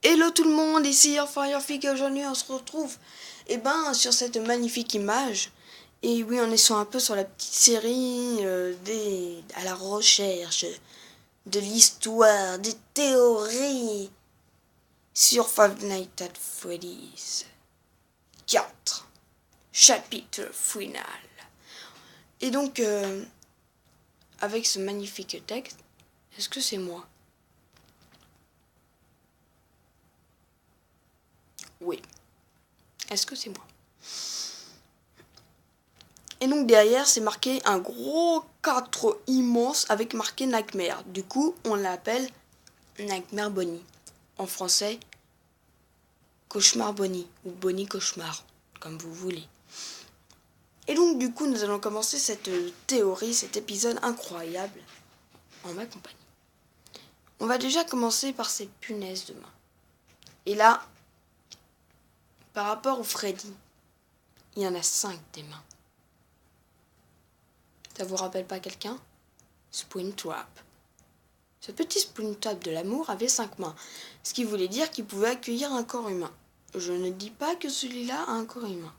Hello tout le monde, ici Firefig et aujourd'hui on se retrouve sur cette magnifique image. Et oui, on est un peu sur la petite série à la recherche de l'histoire, des théories sur Five Nights at Freddy's 4, chapitre final. Et donc, avec ce magnifique texte, est-ce que c'est moi? Oui. Est-ce que c'est moi? Et donc derrière, c'est marqué un gros 4 immense avec marqué Nightmare. Du coup, on l'appelle Nightmare Bonnie. En français, Cauchemar Bonnie ou Bonnie Cauchemar, comme vous voulez. Et donc du coup, nous allons commencer cette théorie, cet épisode incroyable en ma compagnie. On va déjà commencer par ces punaises de main. Et là, par rapport au Freddy, il y en a 5 des mains. Ça vous rappelle pas quelqu'un? Springtrap. Ce petit Springtrap de l'amour avait 5 mains, ce qui voulait dire qu'il pouvait accueillir un corps humain. Je ne dis pas que celui-là a un corps humain.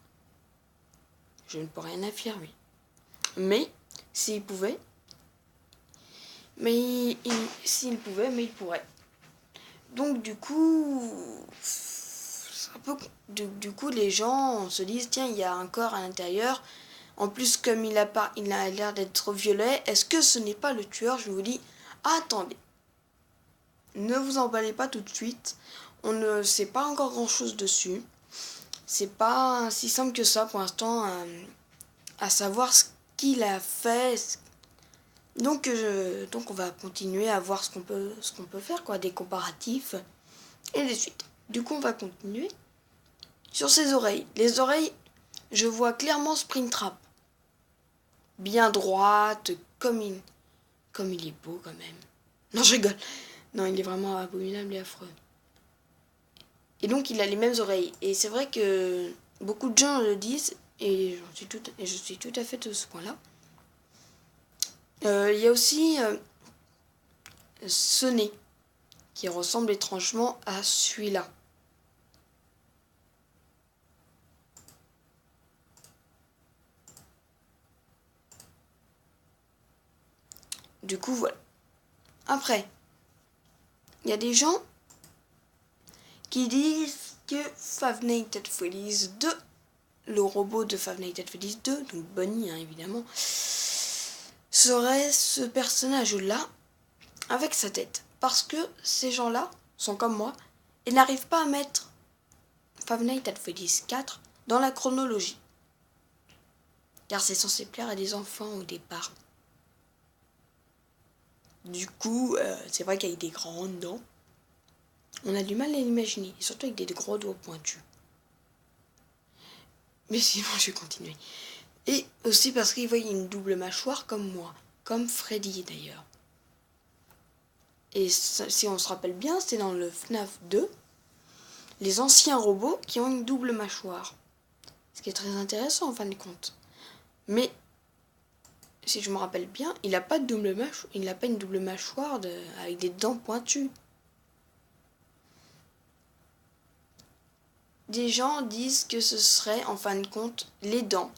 Je ne peux rien affirmer. Mais, s'il pouvait, mais il pourrait. Donc du coup, du coup les gens se disent, tiens, il y a un corps à l'intérieur. En plus, comme il a l'air d'être violet, est-ce que ce n'est pas le tueur? Je vous dis, attendez. Ne vous emballez pas tout de suite. On ne sait pas encore grand-chose dessus. C'est pas si simple que ça pour l'instant à savoir ce qu'il a fait. Donc on va continuer à voir ce qu'on peut faire, quoi, des comparatifs et des suites. Du coup, on va continuer sur ses oreilles. Les oreilles, je vois clairement Springtrap. Bien droite, comme il est beau quand même. Non, je rigole. Non, il est vraiment abominable et affreux. Et donc, il a les mêmes oreilles. Et c'est vrai que beaucoup de gens le disent, et je suis tout à fait de ce point-là. Il y a aussi ce nez, qui ressemble étrangement à celui-là. Du coup, voilà. Après, il y a des gens qui disent que Five Nights at Freddy's 2, le robot de Five Nights at Freddy's 2, donc Bonnie, hein, évidemment, serait ce personnage-là avec sa tête. Parce que ces gens-là sont comme moi et n'arrivent pas à mettre Five Nights at Freddy's 4 dans la chronologie. Car c'est censé plaire à des enfants au départ. Du coup, c'est vrai qu'avec des grandes dents, on a du mal à l'imaginer. Et surtout avec des gros doigts pointus. Mais sinon, je vais continuer. Et aussi parce qu'il voyait une double mâchoire comme moi. Comme Freddy d'ailleurs. Et si on se rappelle bien, c'est dans le FNAF 2, les anciens robots qui ont une double mâchoire. Ce qui est très intéressant en fin de compte. Mais, si je me rappelle bien, il n'a pas de double mâchoire. Il n'a pas une double mâchoire avec des dents pointues. Des gens disent que ce serait, en fin de compte, les dents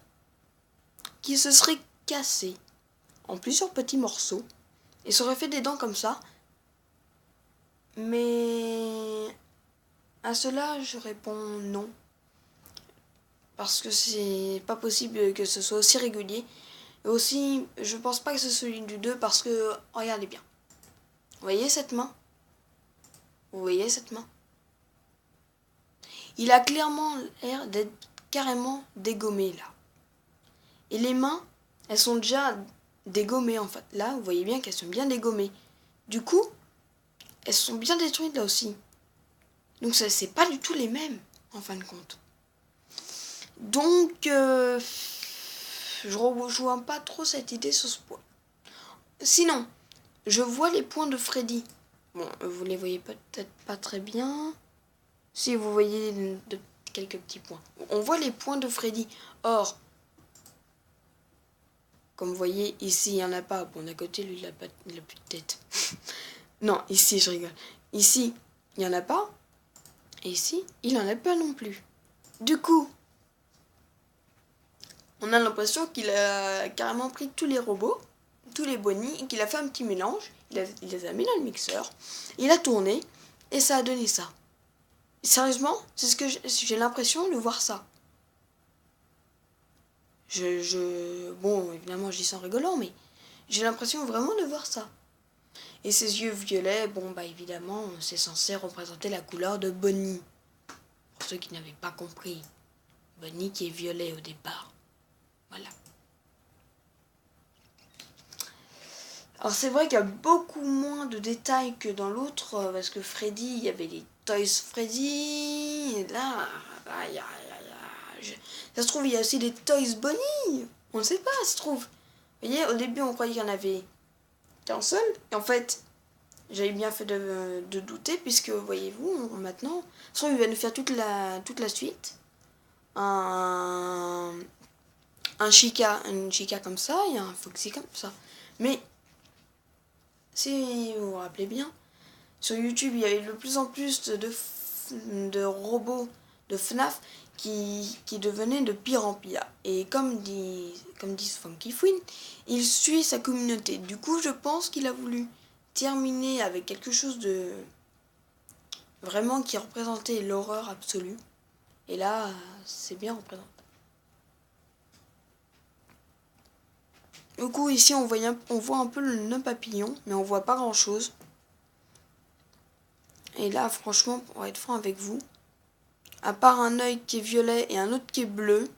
qui se seraient cassées en plusieurs petits morceaux et ça aurait fait des dents comme ça. Mais à cela, je réponds non. Parce que c'est pas possible que ce soit aussi régulier. Et aussi, je pense pas que ce soit celui du 2 parce que, regardez bien. Vous voyez cette main? Vous voyez cette main? Il a clairement l'air d'être carrément dégommé là. Et les mains, elles sont déjà dégommées en fait. Là, vous voyez bien qu'elles sont bien dégommées. Du coup, elles sont bien détruites là aussi. Donc ça, c'est pas du tout les mêmes en fin de compte. Donc, je rejoins pas trop cette idée sur ce point. Sinon, je vois les points de Freddy. Bon, vous les voyez peut-être pas très bien. Si vous voyez quelques petits points. On voit les points de Freddy. Or, comme vous voyez, ici, il n'y en a pas. Bon, d'un côté, lui, il a plus de tête. Non, ici, je rigole. Ici, il n'y en a pas. Et ici, il n'en a pas non plus. Du coup, on a l'impression qu'il a carrément pris tous les robots, tous les bonnies, et qu'il a fait un petit mélange. Il les a mis dans le mixeur, il a tourné, et ça a donné ça. Sérieusement, c'est ce que j'ai l'impression de voir ça. Bon, évidemment, je dis ça en rigolant, mais j'ai l'impression vraiment de voir ça. Et ses yeux violets, bon, bah évidemment, c'est censé représenter la couleur de Bonnie. Pour ceux qui n'avaient pas compris. Bonnie qui est violet au départ. Voilà. Alors c'est vrai qu'il y a beaucoup moins de détails que dans l'autre, parce que Freddy, il y avait les Toys Freddy, et là, ça se trouve, il y a aussi des Toys Bonnie. On ne sait pas, ça se trouve. Vous voyez, au début, on croyait qu'il y en avait qu'un seul, et en fait, j'avais bien fait de douter, puisque, voyez-vous, maintenant, ça se trouve, il va nous faire toute la suite. Une Chica comme ça, et un Foxy comme ça. Mais, si vous vous rappelez bien, sur YouTube, il y avait de plus en plus de robots de FNAF qui devenaient de pire en pire. Et comme dit Funky Fwin, il suit sa communauté. Du coup, je pense qu'il a voulu terminer avec quelque chose de vraiment qui représentait l'horreur absolue. Et là, c'est bien représenté. Du coup, ici, on voit un peu le nœud papillon, mais on voit pas grand-chose. Et là, franchement, pour être franc avec vous, à part un œil qui est violet et un autre qui est bleu,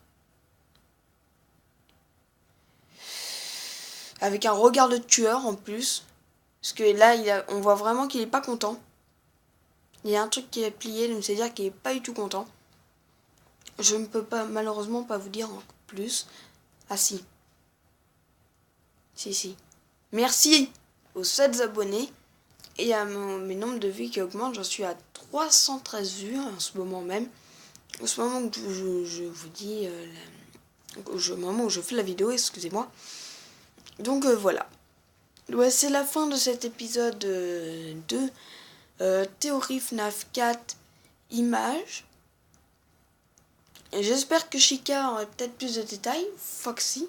avec un regard de tueur en plus, parce que là, on voit vraiment qu'il est pas content. Il y a un truc qui est plié, donc c'est-à-dire qu'il est pas du tout content. Je ne peux pas, malheureusement, pas vous dire en plus. Ah si. Si. Merci aux 7 abonnés. Et à mes nombres de vues qui augmentent, j'en suis à 313 vues en ce moment même. En ce moment où je vous dis, au moment où je fais la vidéo, excusez-moi. Donc voilà. Ouais, c'est la fin de cet épisode de Théorie FNAF 4 Images. Et j'espère que Chica aurait peut-être plus de détails, Foxy,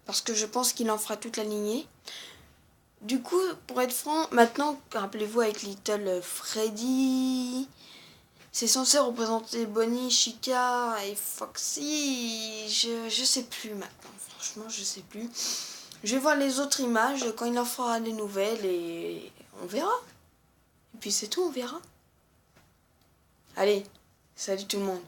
parce que je pense qu'il en fera toute la lignée. Du coup, pour être franc, maintenant, rappelez-vous avec Little Freddy, c'est censé représenter Bonnie, Chica et Foxy. Je sais plus maintenant, franchement, je sais plus. Je vais voir les autres images quand il en fera des nouvelles et on verra. Et puis c'est tout, on verra. Allez, salut tout le monde.